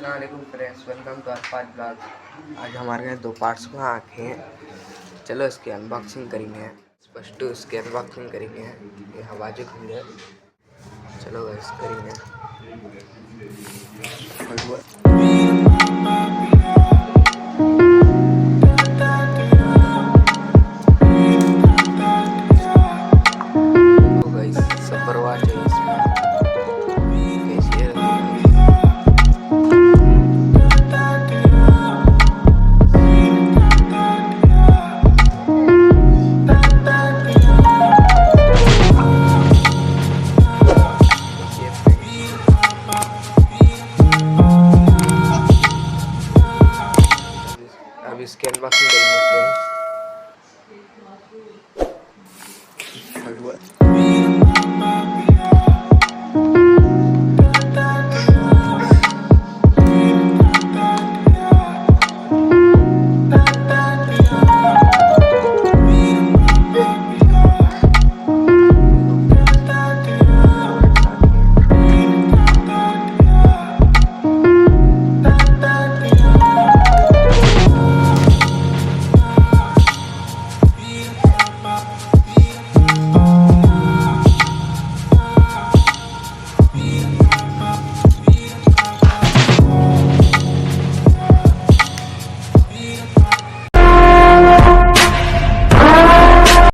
अस्सलामुअलैकुम friends, welcome to Arfat blog. आज हमारे यहाँ 2 पार्ट्स में आके हैं। चलो इसकी अनबॉक्सिंग करेंगे। फर्स्ट इसकी अनबॉक्सिंग करेंगे। ये हवाजे खुले, चलो गाइस करेंगे। तो गाइस सबर वॉच है इसमें। कैसी है अब इसकी अनबॉक्सिंग करेंगे फ्रेंड्स।